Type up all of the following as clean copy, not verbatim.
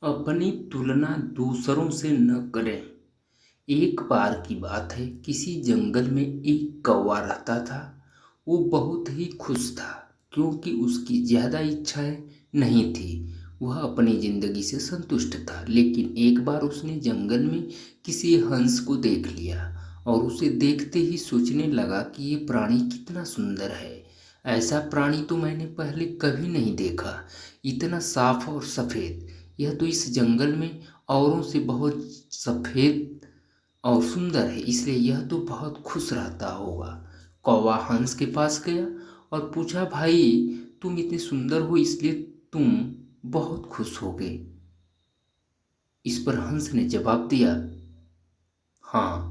अपनी तुलना दूसरों से न करें। एक बार की बात है, किसी जंगल में एक कौवा रहता था। वो बहुत ही खुश था क्योंकि उसकी ज़्यादा इच्छाएं नहीं थी। वह अपनी ज़िंदगी से संतुष्ट था। लेकिन एक बार उसने जंगल में किसी हंस को देख लिया और उसे देखते ही सोचने लगा कि ये प्राणी कितना सुंदर है। ऐसा प्राणी तो मैंने पहले कभी नहीं देखा, इतना साफ और सफ़ेद। यह तो इस जंगल में औरों से बहुत सफ़ेद और सुंदर है, इसलिए यह तो बहुत खुश रहता होगा। कौवा हंस के पास गया और पूछा, भाई तुम इतने सुंदर हो इसलिए तुम बहुत खुश होगे। इस पर हंस ने जवाब दिया, हाँ,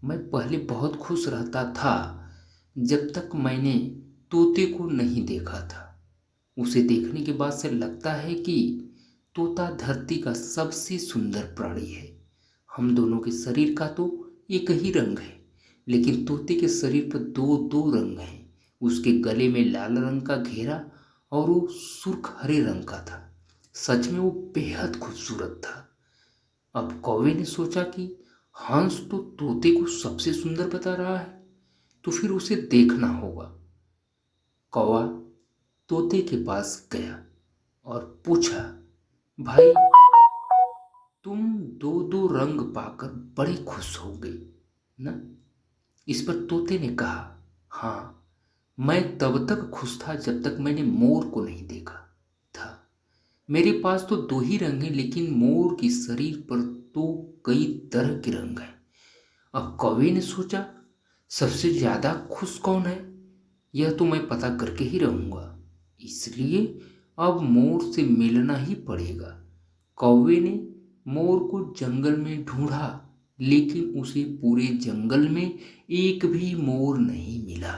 मैं पहले बहुत खुश रहता था जब तक मैंने तोते को नहीं देखा था। उसे देखने के बाद से लगता है कि तोता धरती का सबसे सुंदर प्राणी है। हम दोनों के शरीर का तो एक ही रंग है, लेकिन तोते के शरीर पर दो दो रंग हैं। उसके गले में लाल रंग का घेरा और वो सुर्ख हरे रंग का था। सच में वो बेहद खूबसूरत था। अब कौवे ने सोचा कि हंस तो तोते को सबसे सुंदर बता रहा है, तो फिर उसे देखना होगा। कौवा तोते के पास गया और पूछा, भाई तुम दो दो रंग पाकर बड़े खुश हो गए ना? इस पर तोते ने कहा, हाँ, मैं तब तक खुश था जब तक मैंने मोर को नहीं देखा था। मेरे पास तो दो ही रंग हैं, लेकिन मोर के शरीर पर तो कई तरह के रंग हैं। अब कौवे ने सोचा, सबसे ज्यादा खुश कौन है, यह तो मैं पता करके ही रहूंगा। इसलिए अब मोर से मिलना ही पड़ेगा। कौवे ने मोर को जंगल में ढूंढा, लेकिन उसे पूरे जंगल में एक भी मोर नहीं मिला।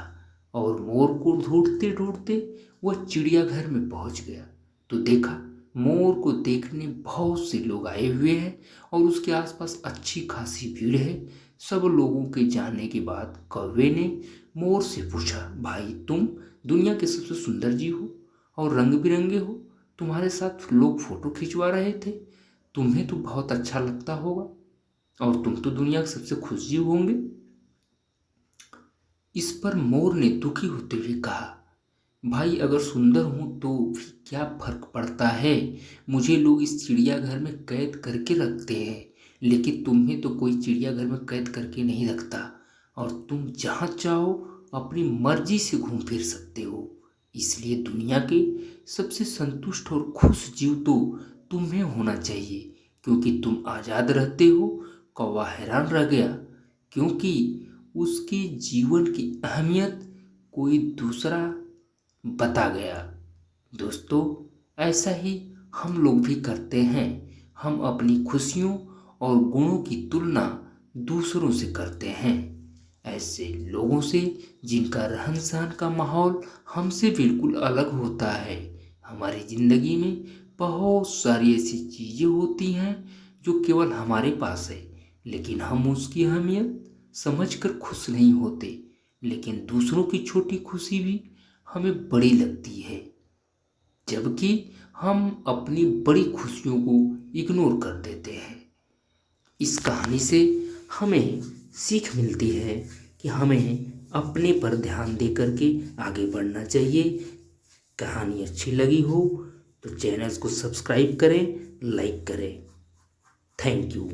और मोर को ढूंढते ढूंढते वह चिड़ियाघर में पहुंच गया तो देखा, मोर को देखने बहुत से लोग आए हुए हैं और उसके आसपास अच्छी खासी भीड़ है। सब लोगों के जाने के बाद कौवे ने मोर से पूछा, भाई तुम दुनिया के सबसे सुंदर जीव हो और रंग बिरंगे हो। तुम्हारे साथ लोग फोटो खिंचवा रहे थे, तुम्हें तो बहुत अच्छा लगता होगा और तुम तो दुनिया के सबसे खुश जीव होंगे। इस पर मोर ने दुखी होते हुए कहा, भाई अगर सुंदर हूं तो भी क्या फर्क पड़ता है। मुझे लोग इस चिड़ियाघर में कैद करके रखते हैं, लेकिन तुम्हें तो कोई चिड़ियाघर में कैद करके नहीं रखता और तुम जहां चाहो अपनी मर्जी से घूम फिर सकते हो। इसलिए दुनिया के सबसे संतुष्ट और खुश जीव तो तुम्हें होना चाहिए, क्योंकि तुम आज़ाद रहते हो। कौवा हैरान रह गया, क्योंकि उसके जीवन की अहमियत कोई दूसरा बता गया। दोस्तों, ऐसा ही हम लोग भी करते हैं। हम अपनी खुशियों और गुणों की तुलना दूसरों से करते हैं, ऐसे लोगों से जिनका रहन सहन का माहौल हमसे बिल्कुल अलग होता है। हमारी ज़िंदगी में बहुत सारी ऐसी चीज़ें होती हैं जो केवल हमारे पास है, लेकिन हम उसकी अहमियत समझकर खुश नहीं होते। लेकिन दूसरों की छोटी खुशी भी हमें बड़ी लगती है, जबकि हम अपनी बड़ी खुशियों को इग्नोर कर देते हैं। इस कहानी से हमें सीख मिलती है कि हमें अपने पर ध्यान दे करके आगे बढ़ना चाहिए। कहानी अच्छी लगी हो तो चैनल को सब्सक्राइब करें, लाइक करें। Thank you.